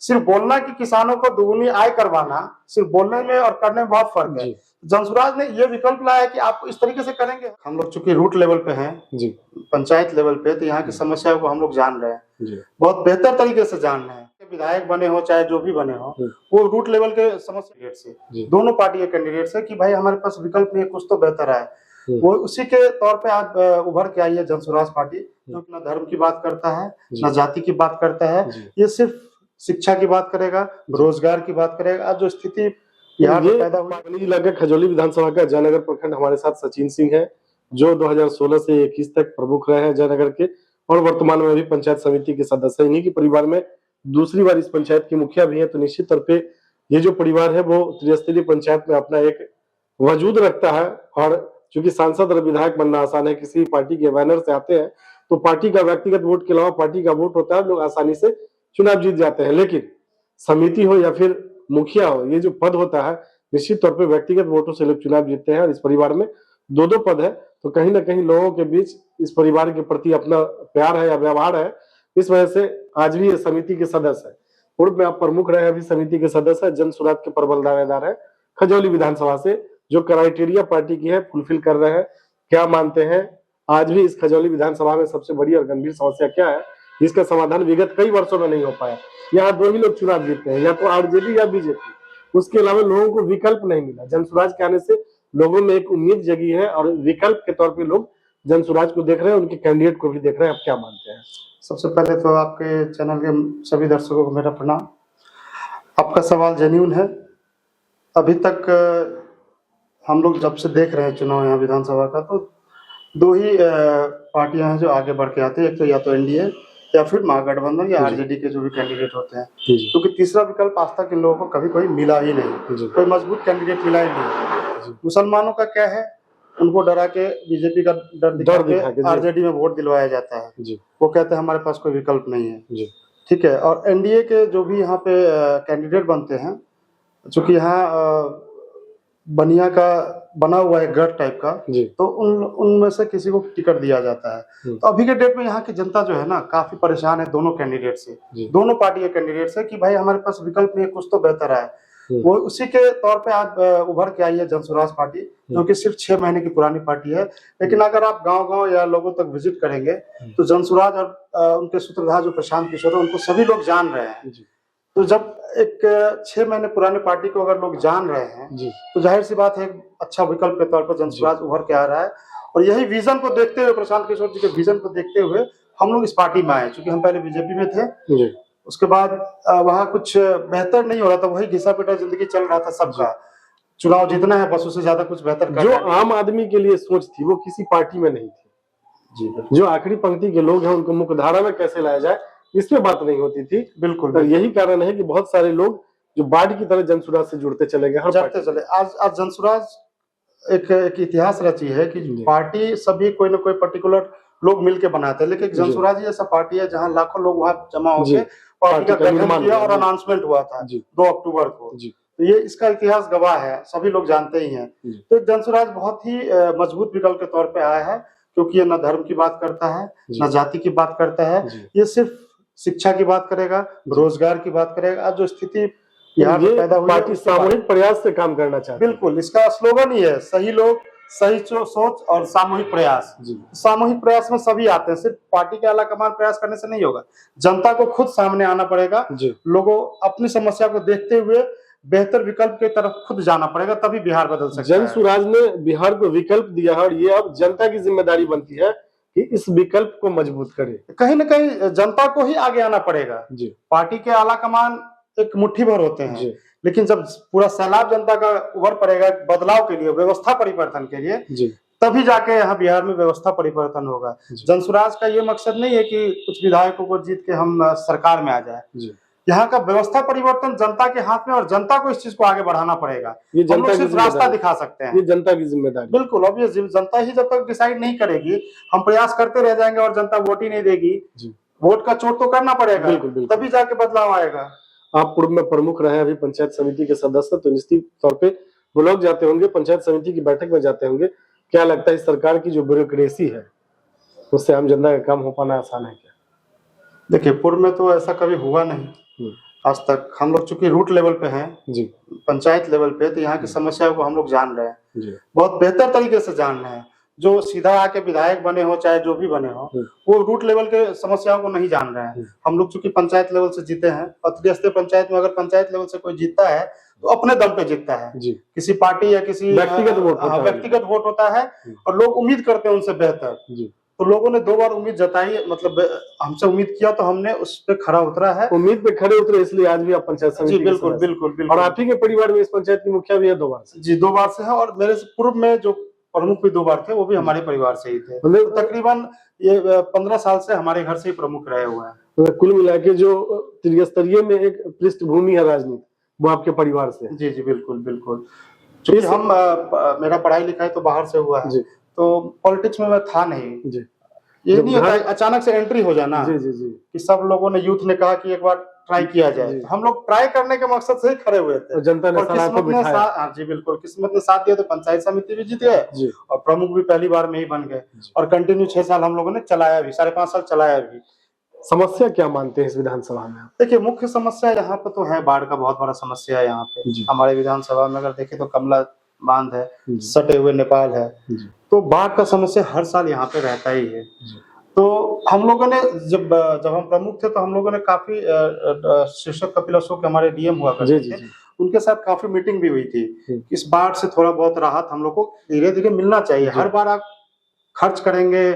सिर्फ बोलना कि किसानों को दुगुनी आय करवाना, सिर्फ बोलने में और करने में बहुत फर्क है। जनसुराज ने ये विकल्प लाया है कि आप इस तरीके से करेंगे। हम लोग चूंकि रूट लेवल पे हैं जी, पंचायत लेवल पे, तो यहाँ की समस्याओं को हम लोग जान रहे हैं जी, बहुत बेहतर तरीके से जान रहे हैं। विधायक बने हो चाहे जो भी बने हो, वो रूट लेवल के समस्या से दोनों पार्टी के कैंडिडेट से कि भाई हमारे पास विकल्प नहीं है, कुछ तो बेहतर है। वो उसी के तौर पे आज उभर के आई है जनसुराज पार्टी, जो ना धर्म की बात करता है, ना जाति की बात करता है, ये सिर्फ शिक्षा की बात करेगा, रोजगार की बात करेगा। आज जो स्थिति यहाँ पैदा हुई इलाका खजौली विधानसभा का जयनगर प्रखंड, हमारे साथ सचिन सिंह है जो 2016 से 21 तक प्रमुख रहे हैं जयनगर के, और वर्तमान में भी पंचायत समिति के सदस्य हैं। इन्हीं के परिवार में दूसरी बार इस पंचायत के मुखिया भी है, तो निश्चित तौर पे ये जो परिवार है वो त्रिस्तरीय पंचायत में अपना एक वजूद रखता है। और चूंकि सांसद और विधायक बनना आसान है, किसी पार्टी के बैनर से आते हैं तो पार्टी का व्यक्तिगत वोट के अलावा पार्टी का वोट होता है, लोग आसानी से चुनाव जीत जाते हैं। लेकिन समिति हो या फिर मुखिया हो, ये जो पद होता है निश्चित तौर पे व्यक्तिगत वोटों से लोग चुनाव जीतते हैं। और इस परिवार में दो पद है, तो कहीं ना कहीं लोगों के बीच इस परिवार के प्रति अपना प्यार है या व्यवहार है, इस वजह से आज भी ये समिति के सदस्य है। पूर्व में आप प्रमुख रहे, अभी समिति के सदस्य है, जनसुराज के प्रबल दावेदार है खजौली विधानसभा से, जो क्राइटेरिया पार्टी की है फुलफिल कर रहे हैं। क्या मानते हैं आज भी इस खजौली विधानसभा में सबसे बड़ी और गंभीर समस्या क्या है, जिसका समाधान विगत कई वर्षों में नहीं हो पाया? यहाँ दो ही लोग चुनाव जीतते हैं, या तो आरजेडी या बीजेपी, उसके अलावा लोगों को विकल्प नहीं मिला। जनसुराज के आने से लोगों में एक उम्मीद जगी है और विकल्प के तौर पे लोग जनसुराज को देख रहे हैं, उनके कैंडिडेट को भी देख रहे हैं। आप क्या मानते हैं? सबसे पहले तो आपके चैनल के सभी दर्शकों को मेरा प्रणाम। आपका सवाल जेन्युइन है। अभी तक हम लोग जब से देख रहे हैं चुनाव यहाँ विधानसभा का, तो दो ही पार्टियां हैं जो आगे बढ़ के आते हैं, एक तो या तो एनडीए या फिर महागठबंधन या आरजेडी के जो भी कैंडिडेट होते हैं, क्योंकि तीसरा विकल्प आज तक इन लोगों को कभी कोई मिला ही नहीं, कोई मजबूत कैंडिडेट मिला ही नहीं। मुसलमानों का क्या है, उनको डरा के बीजेपी का डर दिखा के आरजेडी में वोट दिलवाया जाता है। वो कहते हैं हमारे पास कोई विकल्प नहीं है, ठीक है। और एनडीए के जो भी यहाँ पे कैंडिडेट बनते हैं, चूंकि यहाँ बनिया का बना हुआ है गढ़ टाइप का, तो उनमें से किसी को टिकट दिया जाता है। तो अभी के डेट में यहाँ की जनता जो है ना काफी परेशान है दोनों कैंडिडेट से, दोनों पार्टी के कैंडिडेट से, कि भाई हमारे पास विकल्प नहीं है, कुछ तो बेहतर है। वो उसी के तौर पे आज उभर के आई है जनसुराज पार्टी, जो कि सिर्फ 6 महीने की पुरानी पार्टी है। लेकिन अगर आप गांव-गांव या लोगों तक विजिट करेंगे तो जनसुराज और उनके सूत्रधार जो प्रशांत किशोर है, उनको सभी लोग जान रहे हैं। तो जब एक 6 महीने पुरानी पार्टी को अगर लोग जान रहे हैं, तो जाहिर सी बात है अच्छा विकल्प के तौर पर जनसुराज उभर के आ रहा है। और यही विजन को देखते हुए, प्रशांत किशोर जी के विजन को देखते हुए हम लोग इस पार्टी में आए। चूंकि हम पहले बीजेपी में थे, उसके बाद वहाँ कुछ बेहतर नहीं हो रहा था, वही घिसा पिटा जिंदगी चल रहा था सबका, चुनाव जीतना है बस, उससे ज्यादा कुछ बेहतर जो आम आदमी के लिए सोच थी वो किसी पार्टी में नहीं थी। जो आखिरी पंक्ति के लोग हैं उनको मुख्यधारा में कैसे लाया जाए, इस पे बात नहीं होती थी। बिल्कुल, यही कारण है कि बहुत सारे लोग जो बाढ़ की तरह जनसुराज से जुड़ते चले गए, जुड़ते चले। आज जनसुराज एक इतिहास रची है कि पार्टी सभी कोई ना कोई पर्टिकुलर लोग मिलके बनाते हैं, लेकिन जनसुराज ही ऐसा पार्टी है जहाँ लाखों लोग वहाँ जमा होकर पार्टी का गठन किया और अनाउंसमेंट हुआ था 2 अक्टूबर को। तो ये इसका इतिहास गवाह है, सभी लोग जानते ही हैं। तो जनसुराज बहुत ही मजबूत विकल्प के तौर पे आया है, क्योंकि ये न धर्म की बात करता है, न जाति की बात करता है, ये सिर्फ शिक्षा की बात करेगा, रोजगार की बात करेगा। आज जो स्थिति यहाँ पैदा हुई है, सामूहिक प्रयास से काम करना चाहते हैं। बिल्कुल, इसका स्लोगन ही है, सही लोग, सही सोच और सामूहिक प्रयास। सामूहिक प्रयास में सभी आते हैं, सिर्फ पार्टी के आला कमान प्रयास करने से नहीं होगा, जनता को खुद सामने आना पड़ेगा। लोगों अपनी समस्या को देखते हुए बेहतर विकल्प की तरफ खुद जाना पड़ेगा, तभी बिहार बदल सकता है। जनसुराज ने बिहार को विकल्प दिया है और ये अब जनता की जिम्मेदारी बनती है कि इस विकल्प को मजबूत करे। कहीं ना कहीं जनता को ही आगे आना पड़ेगा। पार्टी के आला कमान एक मुट्ठी भर होते हैं, लेकिन जब पूरा सैलाब जनता का उभर पड़ेगा बदलाव के लिए, व्यवस्था परिवर्तन के लिए, तभी जाके यहाँ बिहार में व्यवस्था परिवर्तन होगा। जनसुराज का ये मकसद नहीं है कि कुछ विधायकों को जीत के हम सरकार में आ जाए। यहाँ का व्यवस्था परिवर्तन जनता के हाथ में, और जनता को इस चीज को आगे बढ़ाना पड़ेगा। ये जनता सिर्फ रास्ता दिखा सकते हैं, ये जनता की जिम्मेदारी। बिल्कुल, अब ये जनता ही जब तक डिसाइड नहीं करेगी, हम प्रयास करते रह जाएंगे और जनता वोट ही नहीं देगी। वोट का चोट तो करना पड़ेगा, तभी जाके बदलाव आएगा। आप पूर्व में प्रमुख रहे, अभी पंचायत समिति के सदस्य, तो निश्चित तौर पे ब्लॉक जाते होंगे, पंचायत समिति की बैठक में जाते होंगे। क्या लगता है इस सरकार की जो ब्यूरोक्रेसी है उससे आम जनता का काम हो पाना आसान है क्या? देखिए, पूर्व में तो ऐसा कभी हुआ नहीं। आज तक हम लोग चूंकि रूट लेवल पे हैं, जी पंचायत लेवल पे, तो यहाँ की समस्याओं को हम लोग जान रहे हैं, जी बहुत बेहतर तरीके से जान रहे हैं। जो सीधा आके विधायक बने हो चाहे जो भी बने हो, वो रूट लेवल के समस्याओं को नहीं जान रहे हैं। हम लोग चूंकि पंचायत लेवल से जीते हैं, और त्रिस्तरीय पंचायत में अगर पंचायत लेवल से कोई जीतता है तो अपने दम पे जीतता है, जी किसी पार्टी या किसी व्यक्तिगत वोट होता है। व्यक्तिगत वोट होता है, और लोग उम्मीद करते हैं उनसे बेहतर। जी तो लोगों ने 2 बार उम्मीद जताई, मतलब हमसे उम्मीद किया तो हमने उस पे खरा उतरा है। उम्मीद पे खड़े उतरे, इसलिए आज भी आप पंचायत जी समिति के बिल्कुल सदस्य हैं। बिल्कुल और बिल्कुल। आप ही के परिवार में इस पंचायत की मुखिया भी है 2 बार से। जी 2 बार से है, और मेरे से पूर्व में जो प्रमुख भी 2 बार थे, वो भी हमारे परिवार से ही थे। मतलब तकरीबन ये 15 साल से हमारे घर से ही प्रमुख रहे हुए हैं। मतलब कुल मिला के जो त्रिस्तरीय में एक पृष्ठभूमि है राजनीति, वो आपके परिवार से है। जी जी बिल्कुल बिल्कुल। चूंकि हम मेरा पढ़ाई लिखाई तो बाहर से हुआ है, जी तो पॉलिटिक्स में मैं था नहीं। जी ये जब नहीं होता घर- है अचानक से एंट्री हो जाना, जी जी जी कि सब लोगों ने, यूथ ने कहा कि एक बार ट्राई किया जाए, जी। तो हम लोग ट्राई करने के मकसद से ही खड़े हुए थे। और जनता ने और सलाह को किस्मत ने बिठाया। हाँ जी बिल्कुल, किस्मत ने साथ दिया तो पंचायत समिति भी जीत गए, जी और प्रमुख भी पहली बार में ही बन गए, जी। और कंटिन्यू 6 साल हम लोगों ने चलाया भी, 5.5 साल चलाया भी। समस्या क्या मानते हैं इस विधानसभा में आप? देखिए, मुख्य समस्या यहाँ पे तो है, बाढ़ का बहुत बड़ा समस्या है यहाँ पे। जी। हमारे विधानसभा में अगर देखें तो कमला बांध है, जी। सटे हुए नेपाल है, जी तो बाढ़ का समस्या हर साल यहाँ पे रहता ही है। जी तो हम लोगों ने जब हम प्रमुख थे, तो हम लोगों ने काफी शीर्षक कपिल अशोक के हमारे डीएम हुआ जी करते जी थे, जी उनके साथ काफी मीटिंग भी हुई थी। हम्म। इस बाढ़ से थोड़ा बहुत राहत हम लोग को धीरे धीरे मिलना चाहिए। जी। हर बार आप खर्च करेंगे,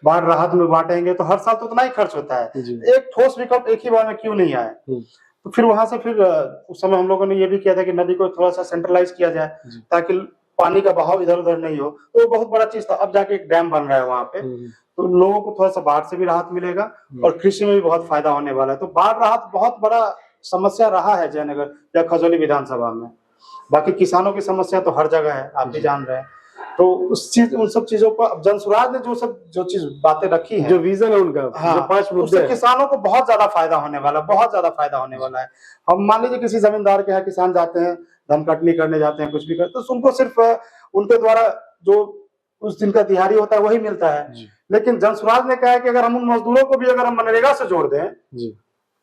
बाढ़ राहत में बांटेंगे, तो हर साल तो उतना ही खर्च होता है। जी। एक ठोस विकल्प एक ही बार में क्यों नहीं आए? हम्म। तो फिर वहां से फिर उस समय हम लोगों ने ये भी किया था कि नदी को थोड़ा सा सेंट्रलाइज किया जाए, जी। ताकि पानी का बहाव इधर उधर नहीं हो। तो वो बहुत बड़ा चीज था। अब जाके एक डैम बन रहा है वहां पे, तो लोगों को थोड़ा सा बाढ़ से भी राहत मिलेगा, और कृषि में भी बहुत फायदा होने वाला है। तो बाढ़ राहत बहुत बड़ा समस्या रहा है जयनगर या खजौली विधानसभा में। बाकी किसानों की समस्या तो हर जगह है, आप भी जान रहे हैं। तो उन सब चीजों पर अब जनसुराज ने जो चीज बातें रखी है, जो विजन है उनका, हाँ, जो 5 मुद्दे उससे हैं। किसानों को बहुत ज्यादा फायदा होने वाला, बहुत ज्यादा फायदा होने वाला है। हम मान लीजिए किसी जमींदार के यहाँ किसान जाते हैं, धन कटनी करने जाते हैं, कुछ भी करते हैं, तो उनको सिर्फ उनके द्वारा जो उस दिन का दिहाड़ी होता है वही मिलता है। जी लेकिन जनसुराज ने कहा है कि अगर हम उन मजदूरों को भी अगर हम मनरेगा से जोड़ दें, जी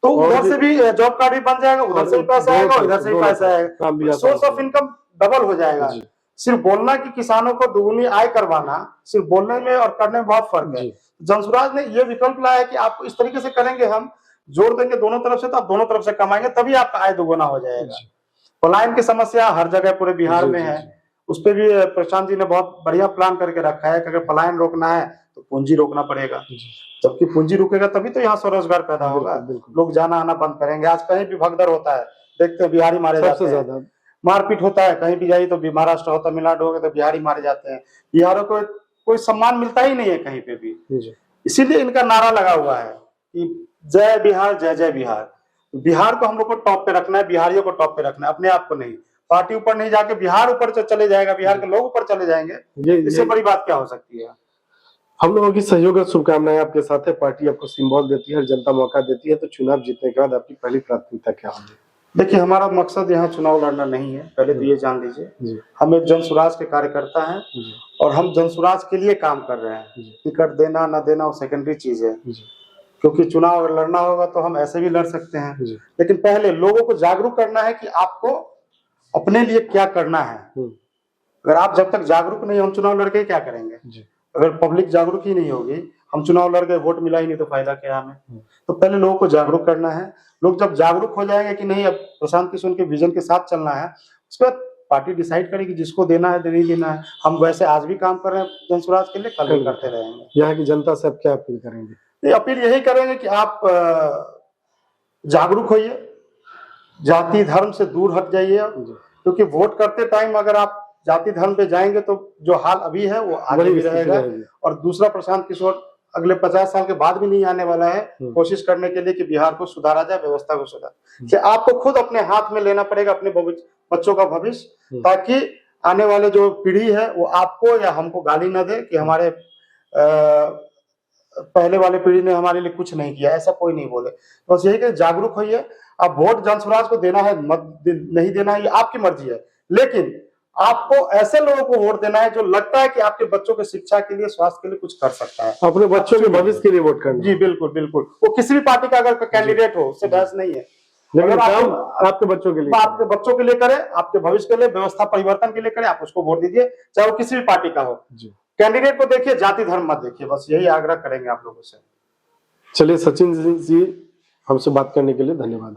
तो और उधर से भी जॉब कार्ड भी बन जाएगा, उधर से भी पैसा आएगा, इधर से भी पैसा काम भी आएगा, आसान सोर्स ऑफ इनकम डबल हो जाएगा। जी। सिर्फ बोलना कि किसानों को दुगुनी आय करवाना, सिर्फ बोलने में और करने में बहुत फर्क है। जी। जनसुराज ने ये विकल्प लाया है कि आपको इस तरीके से करेंगे, हम जोड़ देंगे दोनों तरफ से, तो आप दोनों तरफ से कमाएंगे, तभी आपका आय दुगुना हो जाएगा। जी। पलायन की समस्या हर जगह पूरे बिहार जी, में जी, है, जी। उस पर भी प्रशांत जी ने बहुत बढ़िया प्लान करके रखा है कि अगर पलायन रोकना है तो पूंजी रोकना पड़ेगा। जी। जबकि पूंजी रुकेगा तभी तो यहाँ स्वरोजगार पैदा होगा। बिल्कुल, बिल्कुल। लोग जाना आना बंद करेंगे। आज कहीं भी भगदड़ होता है, देखते हैं बिहारी मारे जाते सबसे हैं, ज्यादा मारपीट होता है, कहीं भी जाइए तो महाराष्ट्र हो, तमिलनाडु हो, तो बिहारी मारे जाते हैं। बिहारों को कोई सम्मान मिलता ही नहीं है कहीं पे भी। जी। इसीलिए इनका नारा लगा हुआ है कि जय बिहार, जय जय बिहार। बिहार को हम लोग को टॉप पे रखना है, बिहारियों को टॉप पे रखना है, अपने आप को नहीं। पार्टी ऊपर नहीं जाके बिहार ऊपर चले जाएगा, बिहार के लोग ऊपर चले जाएंगे, इससे बड़ी बात क्या हो सकती है? हम लोगों की सहयोग और शुभकामनाएं आपके साथ है। पार्टी आपको सिंबल देती है, हर जनता मौका देती है, तो चुनाव जीतने के बाद आपकी पहली प्राथमिकता क्या होगी? देखिए, हमारा मकसद यहाँ चुनाव लड़ना नहीं है, पहले तो ये जान लीजिए। जी हम एक जनसुराज के कार्यकर्ता हैं, जी और हम जनसुराज के लिए काम कर रहे हैं। जी। टिकट देना ना देना वो सेकेंडरी चीज है, जी क्योंकि चुनाव अगर लड़ना होगा तो हम ऐसे भी लड़ सकते हैं, जी। लेकिन पहले लोगों को जागरूक करना है कि आपको अपने लिए क्या करना है। अगर आप जब तक जागरूक नहीं, हम चुनाव लड़के क्या करेंगे? जी। अगर पब्लिक जागरूक ही नहीं होगी, हम चुनाव लड़ गए, वोट मिला ही नहीं, तो फायदा क्या हमें? तो पहले लोगों को जागरूक करना है। लोग जब जागरूक हो जाएंगे कि नहीं, अब प्रशांत किशोर के विजन के साथ चलना है, उसके बाद पार्टी डिसाइड करेगी जिसको देना है, नहीं देना है। हम वैसे आज भी काम कर रहे हैं जनसुराज के लिए, कल भी करते रहेंगे। यहाँ की जनता से आप क्या अपील करेंगे? ये अपील यही करेंगे कि आप जागरूक होइए, जाति धर्म से दूर हट जाइए, क्योंकि वोट करते टाइम अगर आप जाति धर्म पे जाएंगे तो जो हाल अभी है वो आगे भी रहेगा। और दूसरा, प्रशांत किशोर अगले 50 साल के बाद भी नहीं आने वाला है कोशिश करने के लिए कि बिहार को सुधारा जाए, व्यवस्था को सुधारा कि आपको खुद अपने हाथ में लेना पड़ेगा अपने बच्चों का भविष्य, ताकि आने वाले जो पीढ़ी है वो आपको या हमको गाली न दे कि हमारे पहले वाले पीढ़ी ने हमारे लिए कुछ नहीं किया, ऐसा कोई नहीं बोले। बस यही कि जागरूक होइए। अब वोट जनसुराज को देना है, मत नहीं देना है, ये आपकी मर्जी है, लेकिन आपको ऐसे लोगों को वोट देना है जो लगता है कि आपके बच्चों की शिक्षा के लिए, स्वास्थ्य के लिए कुछ कर सकता है। अपने बच्चों के भविष्य के लिए वोट करना। जी बिल्कुल बिल्कुल, वो किसी भी पार्टी का अगर कैंडिडेट हो, उससे बहस नहीं है। लेकिन अगर आप- काम आपके बच्चों के लिए आपके बच्चों के लिए करे, आपके भविष्य के लिए, व्यवस्था परिवर्तन के लिए करे, आप उसको वोट दीजिए, चाहे वो किसी भी पार्टी का हो। जी। कैंडिडेट को देखिए, जाति धर्म मत देखिए, बस यही आग्रह करेंगे आप लोगों से। चलिए सचिन जी, हमसे बात करने के लिए धन्यवाद।